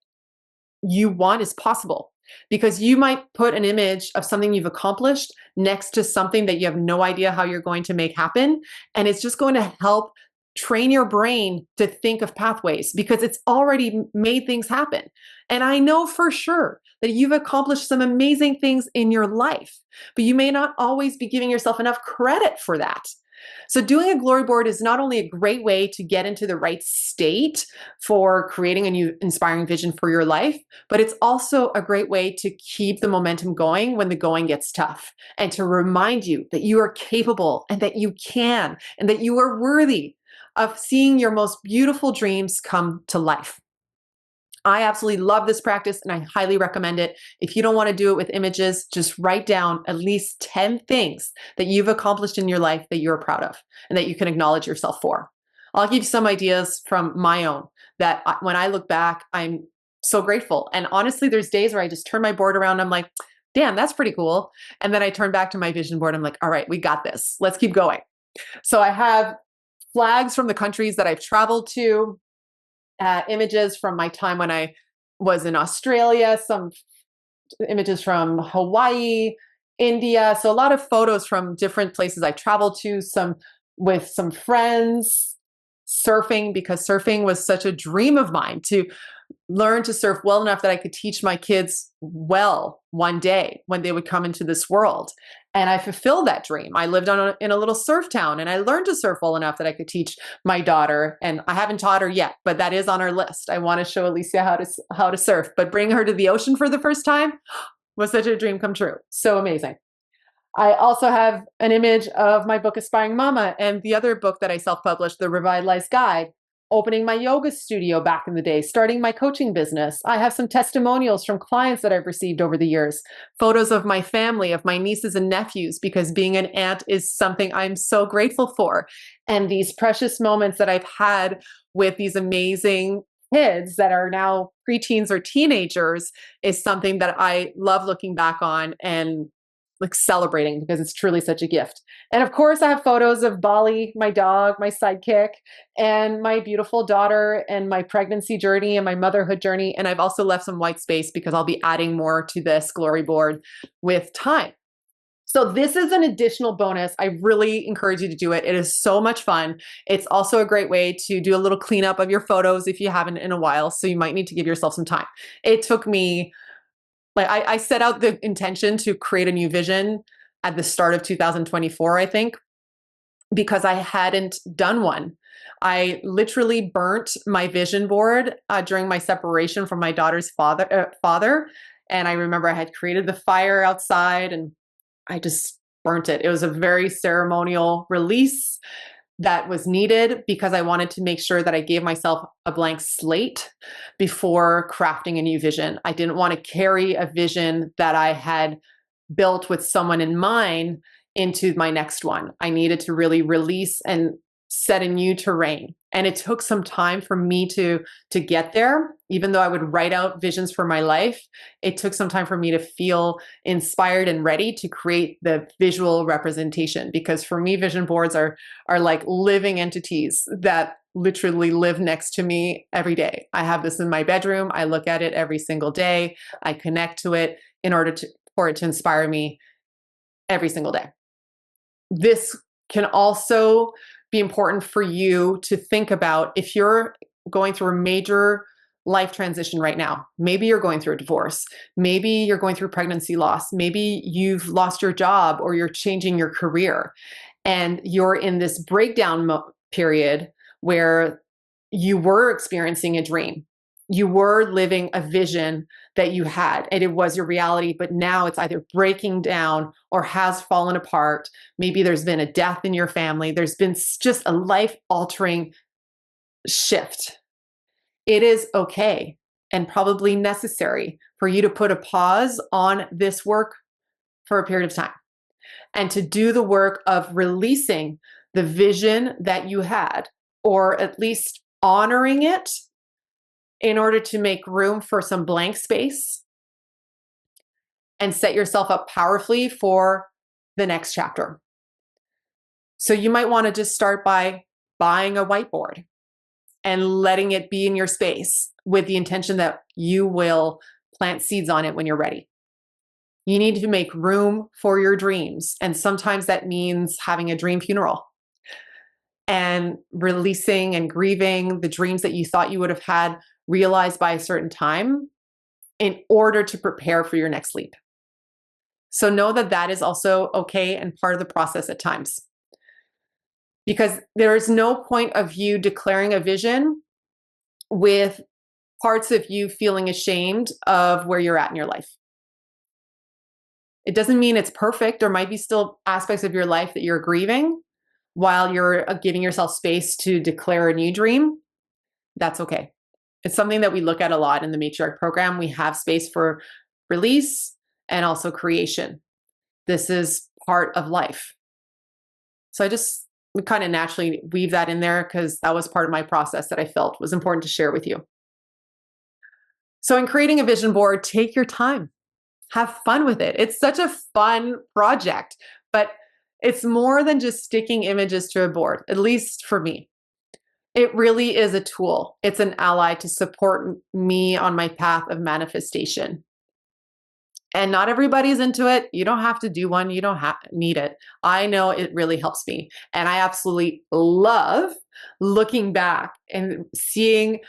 you want is possible, because you might put an image of something you've accomplished next to something that you have no idea how you're going to make happen. And it's just going to help train your brain to think of pathways, because it's already made things happen. And I know for sure that you've accomplished some amazing things in your life, but you may not always be giving yourself enough credit for that. So doing a glory board is not only a great way to get into the right state for creating a new inspiring vision for your life, but it's also a great way to keep the momentum going when the going gets tough, and to remind you that you are capable and that you can, and that you are worthy of seeing your most beautiful dreams come to life. I absolutely love this practice and I highly recommend it. If you don't want to do it with images, just write down at least 10 things that you've accomplished in your life that you're proud of and that you can acknowledge yourself for. I'll give you some ideas from my own that when I look back, I'm so grateful. And honestly, there's days where I just turn my board around and I'm like, damn, that's pretty cool. And then I turn back to my vision board. I'm like, all right, we got this. Let's keep going. So I have flags from the countries that I've traveled to, images from my time when I was in Australia, some images from Hawaii, India. So a lot of photos from different places I've traveled to, some with some friends, surfing, because surfing was such a dream of mine, to learn to surf well enough that I could teach my kids well one day when they would come into this world. And I fulfilled that dream. I lived in a little surf town, and I learned to surf well enough that I could teach my daughter. And I haven't taught her yet, but that is on our list. I want to show Alicia how to surf, but bring her to the ocean for the first time was such a dream come true. So amazing. I also have an image of my book, Aspiring Mama, and the other book that I self-published, The Revitalized Guide, opening my yoga studio back in the day, starting my coaching business. I have some testimonials from clients that I've received over the years, photos of my family, of my nieces and nephews, because being an aunt is something I'm so grateful for. And these precious moments that I've had with these amazing kids that are now preteens or teenagers is something that I love looking back on and like celebrating, because it's truly such a gift. And of course, I have photos of Bali, my dog, my sidekick, and my beautiful daughter, and my pregnancy journey and my motherhood journey. And I've also left some white space because I'll be adding more to this glory board with time. So this is an additional bonus. I really encourage you to do it. It is so much fun. It's also a great way to do a little cleanup of your photos if you haven't in a while. So you might need to give yourself some time. It took me, like, I set out the intention to create a new vision at the start of 2024, I think, because I hadn't done one. I literally burnt my vision board during my separation from my daughter's father. And I remember I had created the fire outside and I just burnt it. It was a very ceremonial release that was needed because I wanted to make sure that I gave myself a blank slate before crafting a new vision. I didn't want to carry a vision that I had built with someone in mind into my next one. I needed to really release and set a new terrain. And it took some time for me to get there. Even though I would write out visions for my life, it took some time for me to feel inspired and ready to create the visual representation. Because for me, vision boards are like living entities that literally live next to me every day. I have this in my bedroom. I look at it every single day. I connect to it in order for it to inspire me every single day. This can also be important for you to think about if you're going through a major life transition right now. Maybe you're going through a divorce. Maybe you're going through pregnancy loss. Maybe you've lost your job or you're changing your career. and you're in this breakdown period where you were experiencing a dream. You were living a vision that you had, and it was your reality, but now it's either breaking down or has fallen apart. Maybe there's been a death in your family. There's been just a life-altering shift. It is okay and probably necessary for you to put a pause on this work for a period of time and to do the work of releasing the vision that you had, or at least honoring it in order to make room for some blank space and set yourself up powerfully for the next chapter. So you might want to just start by buying a whiteboard and letting it be in your space with the intention that you will plant seeds on it when you're ready. You need to make room for your dreams. And sometimes that means having a dream funeral and releasing and grieving the dreams that you thought you would have had realized by a certain time in order to prepare for your next leap. So know that that is also okay and part of the process at times. Because there is no point of you declaring a vision with parts of you feeling ashamed of where you're at in your life. It doesn't mean it's perfect. There might be still aspects of your life that you're grieving while you're giving yourself space to declare a new dream. That's okay. It's something that we look at a lot in the Matriarch program. We have space for release and also creation. This is part of life. So I just kind of naturally weave that in there because that was part of my process that I felt was important to share with you. So in creating a vision board, take your time. Have fun with it. It's such a fun project, but it's more than just sticking images to a board, at least for me. It really is a tool. It's an ally to support me on my path of manifestation. And not everybody's into it. You don't have to do one. You don't need it. I know it really helps me. And I absolutely love looking back and seeing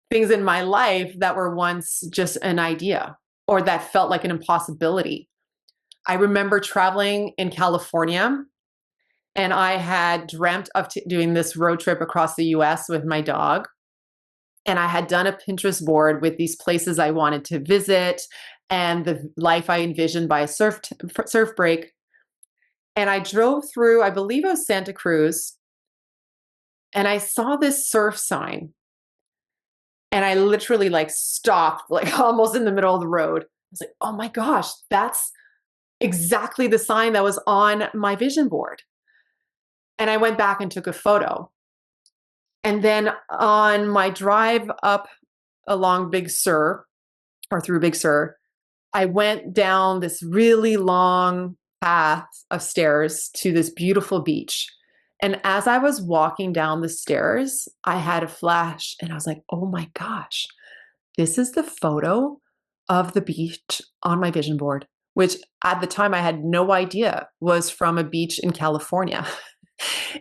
things in my life that were once just an idea or that felt like an impossibility. I remember traveling in California, and I had dreamt of doing this road trip across the US with my dog. And I had done a Pinterest board with these places I wanted to visit and the life I envisioned by a surf break. And I drove through, I believe it was Santa Cruz, and I saw this surf sign. And I literally stopped almost in the middle of the road. I was like, oh my gosh, that's exactly the sign that was on my vision board. And I went back and took a photo. And then on my drive up along Big Sur or through Big Sur, I went down this really long path of stairs to this beautiful beach. And as I was walking down the stairs, I had a flash and I was like, oh my gosh, this is the photo of the beach on my vision board, which at the time I had no idea was from a beach in California.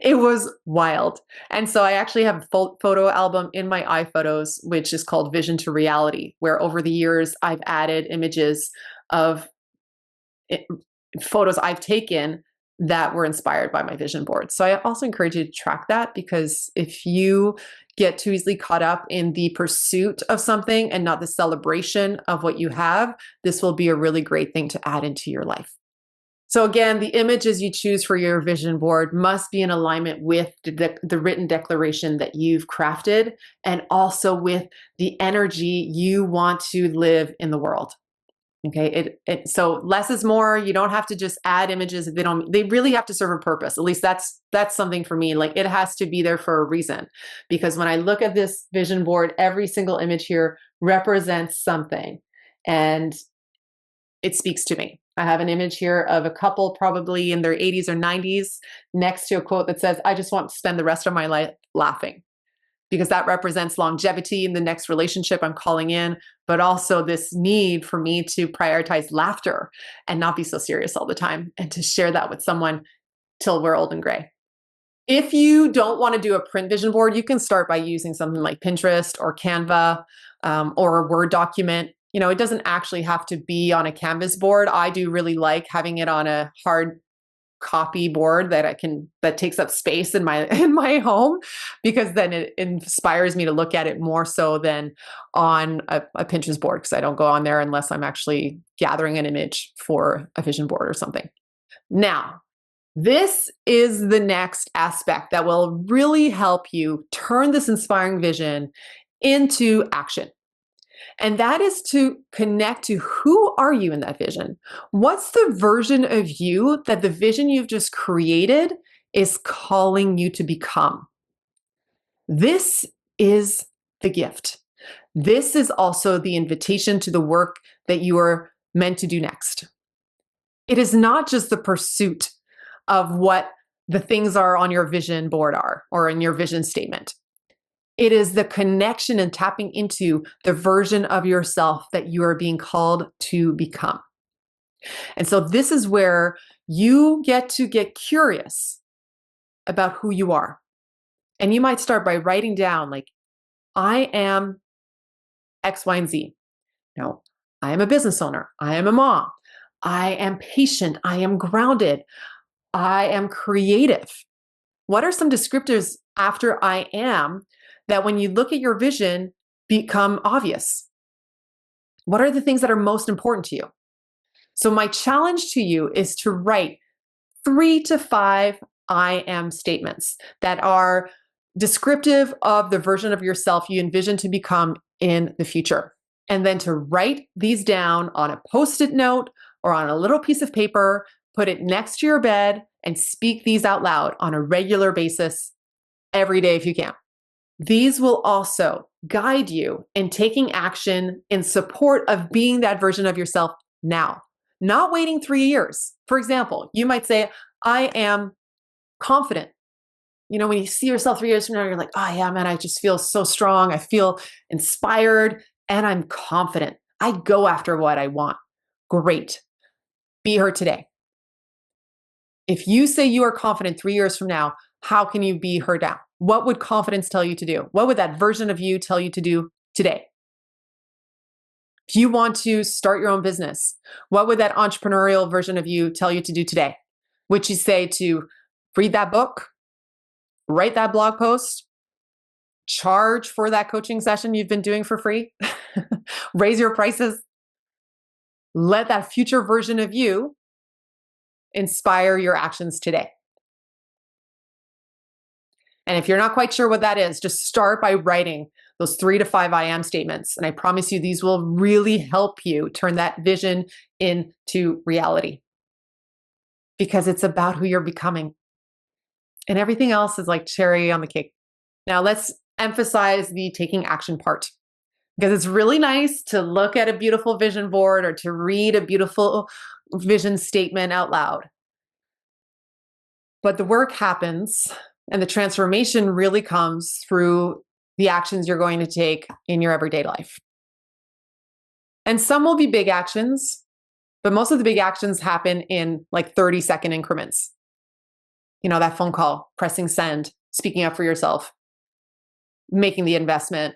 It was wild. And so I actually have a photo album in my iPhotos, which is called Vision to Reality, where over the years I've added images of photos I've taken that were inspired by my vision board. So I also encourage you to track that, because if you get too easily caught up in the pursuit of something and not the celebration of what you have, this will be a really great thing to add into your life. So again, the images you choose for your vision board must be in alignment with the written declaration that you've crafted, and also with the energy you want to live in the world. Okay, so less is more. You don't have to just add images. They really have to serve a purpose. At least that's something for me. It has to be there for a reason, because when I look at this vision board, every single image here represents something, and it speaks to me. I have an image here of a couple probably in their 80s or 90s next to a quote that says, I just want to spend the rest of my life laughing, because that represents longevity in the next relationship I'm calling in, but also this need for me to prioritize laughter and not be so serious all the time, and to share that with someone till we're old and gray. If you don't want to do a print vision board, you can start by using something like Pinterest or Canva, or a Word document. It doesn't actually have to be on a canvas board. I do really like having it on a hard copy board that takes up space in my home, because then it inspires me to look at it more so than on a Pinterest board, because I don't go on there unless I'm actually gathering an image for a vision board or something. Now, this is the next aspect that will really help you turn this inspiring vision into action. And that is to connect to who are you in that vision? What's the version of you that the vision you've just created is calling you to become? This is the gift. This is also the invitation to the work that you are meant to do next. It is not just the pursuit of what the things are on your vision board are or in your vision statement. It is the connection and tapping into the version of yourself that you are being called to become. And so this is where you get to get curious about who you are. And you might start by writing down, like, I am X, Y, and Z. Now, I am a business owner. I am a mom. I am patient. I am grounded. I am creative. What are some descriptors after I am that when you look at your vision become obvious? What are the things that are most important to you? So my challenge to you is to write 3 to 5 I am statements that are descriptive of the version of yourself you envision to become in the future. And then to write these down on a Post-it note or on a little piece of paper, put it next to your bed, and speak these out loud on a regular basis every day if you can. These will also guide you in taking action in support of being that version of yourself now, not waiting 3 years. For example, you might say, I am confident. You know, when you see yourself 3 years from now, you're like, oh yeah, man, I just feel so strong. I feel inspired and I'm confident. I go after what I want. Great. Be her today. If you say you are confident 3 years from now, how can you be her now? What would confidence tell you to do? What would that version of you tell you to do today? If you want to start your own business, what would that entrepreneurial version of you tell you to do today? Would you say to read that book, write that blog post, charge for that coaching session you've been doing for free, raise your prices? Let that future version of you inspire your actions today. And if you're not quite sure what that is, just start by writing those 3 to 5 I am statements. And I promise you, these will really help you turn that vision into reality, because it's about who you're becoming. And everything else is like cherry on the cake. Now let's emphasize the taking action part, because it's really nice to look at a beautiful vision board or to read a beautiful vision statement out loud. But the work happens and the transformation really comes through the actions you're going to take in your everyday life. And some will be big actions, but most of the big actions happen in like 30-second increments. You know, that phone call, pressing send, speaking up for yourself, making the investment,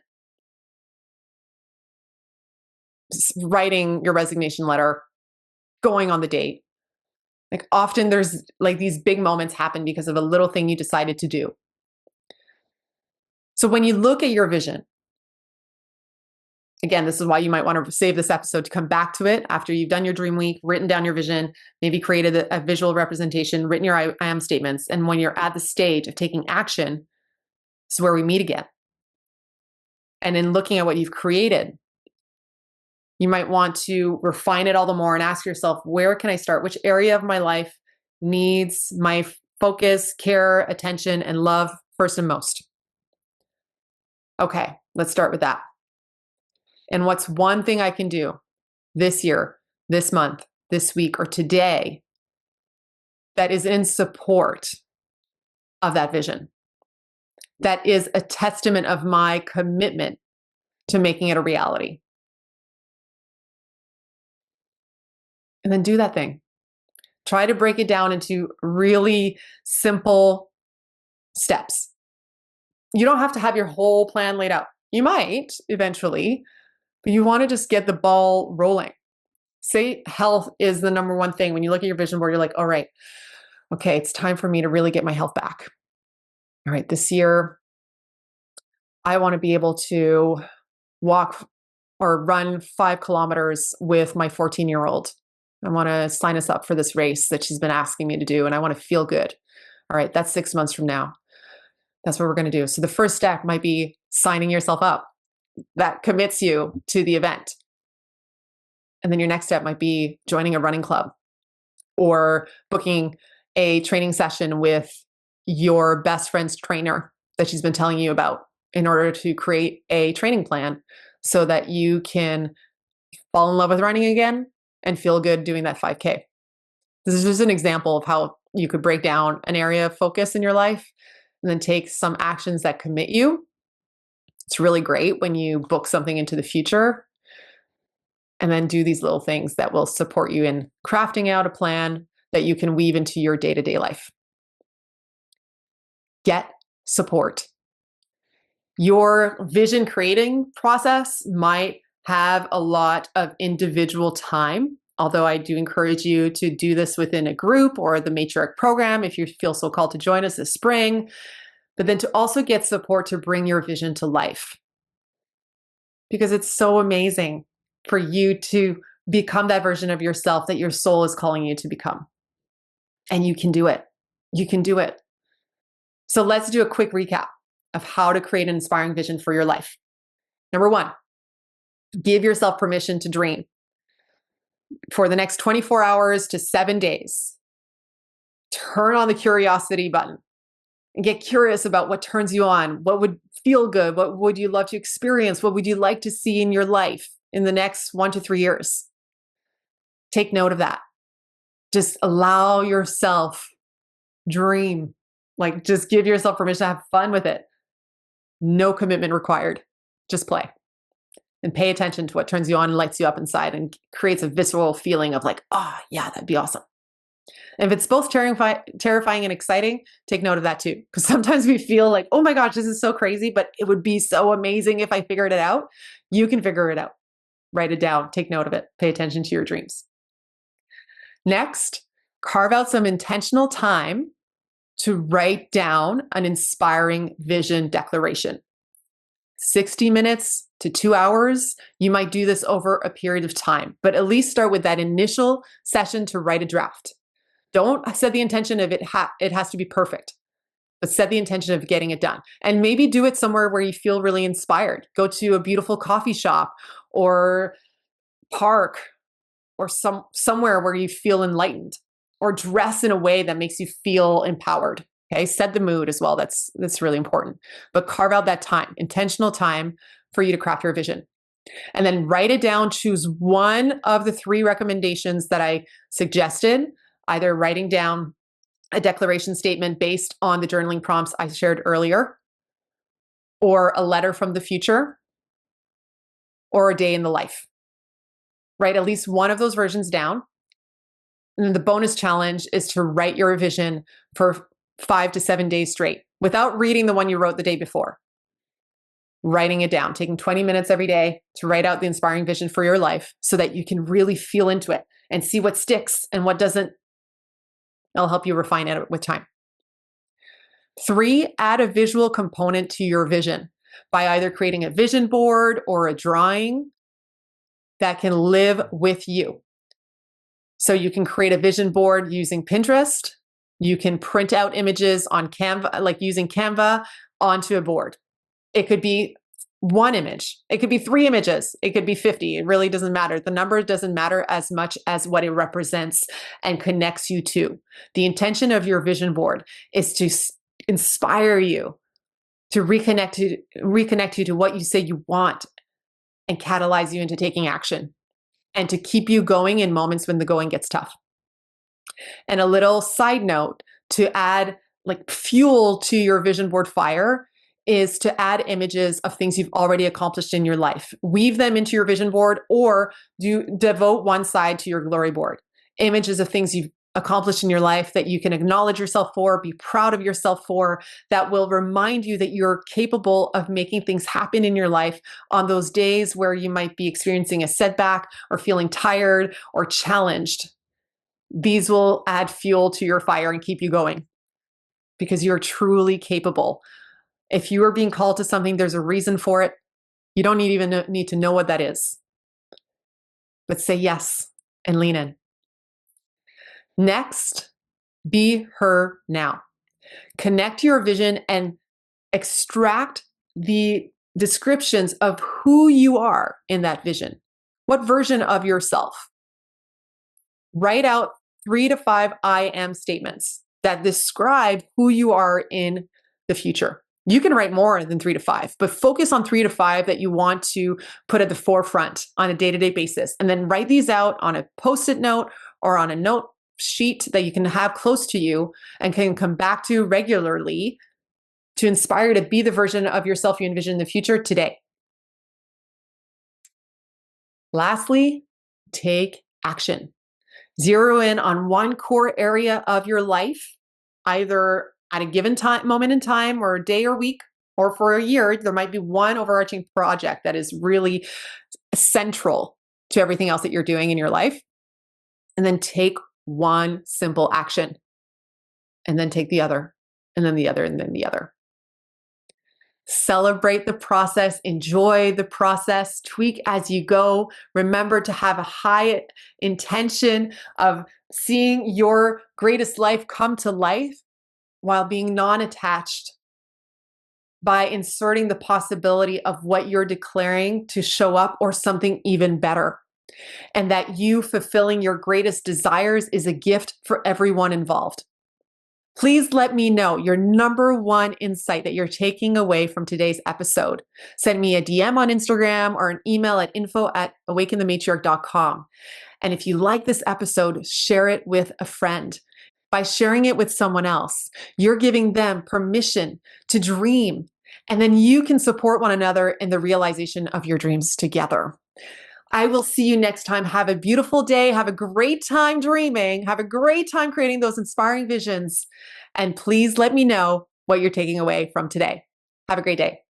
writing your resignation letter, going on the date. Like often there's like these big moments happen because of a little thing you decided to do. So when you look at your vision, again, this is why you might want to save this episode to come back to it after you've done your dream week, written down your vision, maybe created a visual representation, written your I am statements. And when you're at the stage of taking action, this is where we meet again. And in looking at what you've created, you might want to refine it all the more and ask yourself, where can I start? Which area of my life needs my focus, care, attention, and love first and most? Okay, let's start with that. And what's one thing I can do this year, this month, this week, or today that is in support of that vision? That is a testament of my commitment to making it a reality. And then do that thing. Try to break it down into really simple steps. You don't have to have your whole plan laid out. You might eventually, but you want to just get the ball rolling. Say health is the number one thing. When you look at your vision board, you're like, all right, okay, it's time for me to really get my health back. All right, this year, I want to be able to walk or run 5 kilometers with my 14-year-old. I want to sign us up for this race that she's been asking me to do, and I want to feel good. All right, that's 6 months from now. That's what we're going to do. So the first step might be signing yourself up. That commits you to the event. And then your next step might be joining a running club or booking a training session with your best friend's trainer that she's been telling you about in order to create a training plan so that you can fall in love with running again and feel good doing that 5K. This is just an example of how you could break down an area of focus in your life and then take some actions that commit you. It's really great when you book something into the future and then do these little things that will support you in crafting out a plan that you can weave into your day-to-day life. Get support. Your vision creating process might have a lot of individual time, although I do encourage you to do this within a group or the Matriarch program if you feel so called to join us this spring, but then to also get support to bring your vision to life. Because it's so amazing for you to become that version of yourself that your soul is calling you to become. And you can do it. You can do it. So let's do a quick recap of how to create an inspiring vision for your life. Number 1, give yourself permission to dream for the next 24 hours to 7 days. Turn on the curiosity button and get curious about what turns you on. What would feel good? What would you love to experience? What would you like to see in your life in the next 1 to 3 years? Take note of that. Just allow yourself dream. Like, just give yourself permission to have fun with it. No commitment required. Just play and pay attention to what turns you on and lights you up inside and creates a visceral feeling of like, oh, yeah, that'd be awesome. And if it's both terrifying and exciting, take note of that too. Because sometimes we feel like, oh my gosh, this is so crazy, but it would be so amazing if I figured it out. You can figure it out. Write it down. Take note of it. Pay attention to your dreams. Next, carve out some intentional time to write down an inspiring vision declaration. 60 minutes to 2 hours. You might do this over a period of time, but at least start with that initial session to write a draft. Don't set the intention of it has to be perfect, but set the intention of getting it done. And maybe do it somewhere where you feel really inspired. Go to a beautiful coffee shop or park or somewhere where you feel enlightened, or dress in a way that makes you feel empowered. Okay, set the mood as well. That's really important. But carve out that time, intentional time for you to craft your vision. And then write it down. Choose one of the 3 recommendations that I suggested, either writing down a declaration statement based on the journaling prompts I shared earlier, or a letter from the future, or a day in the life. Write at least one of those versions down. And the bonus challenge is to write your vision for 5 to 7 days straight without reading the one you wrote the day before. Writing it down, taking 20 minutes every day to write out the inspiring vision for your life so that you can really feel into it and see what sticks and what doesn't. It'll help you refine it with time. 3, add a visual component to your vision by either creating a vision board or a drawing that can live with you. So you can create a vision board using Pinterest. You can print out images on Canva, like using Canva, onto a board. It could be 1 image. It could be 3 images. It could be 50. It really doesn't matter. The number doesn't matter as much as what it represents and connects you to. The intention of your vision board is to inspire you, to reconnect you to what you say you want and catalyze you into taking action, and to keep you going in moments when the going gets tough. And a little side note to add like fuel to your vision board fire is to add images of things you've already accomplished in your life. Weave them into your vision board, or devote one side to your glory board. Images of things you've accomplished in your life that you can acknowledge yourself for, be proud of yourself for, that will remind you that you're capable of making things happen in your life on those days where you might be experiencing a setback or feeling tired or challenged. These will add fuel to your fire and keep you going because you're truly capable. If you are being called to something, there's a reason for it. You don't even need to know what that is. But say yes and lean in. Next, be her now. Connect to your vision and extract the descriptions of who you are in that vision. What version of yourself? Write out 3 to 5 I am statements that describe who you are in the future. You can write more than 3 to 5, but focus on 3 to 5 that you want to put at the forefront on a day-to-day basis. And then write these out on a post-it note or on a note sheet that you can have close to you and can come back to regularly to inspire you to be the version of yourself you envision in the future today. Lastly, take action. Zero in on one core area of your life, either at a given moment in time or a day or week or for a year. There might be one overarching project that is really central to everything else that you're doing in your life. And then take one simple action. And then take the other, and then the other, and then the other. Celebrate the process, enjoy the process, tweak as you go. Remember to have a high intention of seeing your greatest life come to life while being non-attached by inserting the possibility of what you're declaring to show up or something even better. And that you fulfilling your greatest desires is a gift for everyone involved. Please let me know your number one insight that you're taking away from today's episode. Send me a DM on Instagram or an email at info@awakenthematriarch.com. And if you like this episode, share it with a friend. By sharing it with someone else, you're giving them permission to dream. And then you can support one another in the realization of your dreams together. I will see you next time. Have a beautiful day. Have a great time dreaming. Have a great time creating those inspiring visions. And please let me know what you're taking away from today. Have a great day.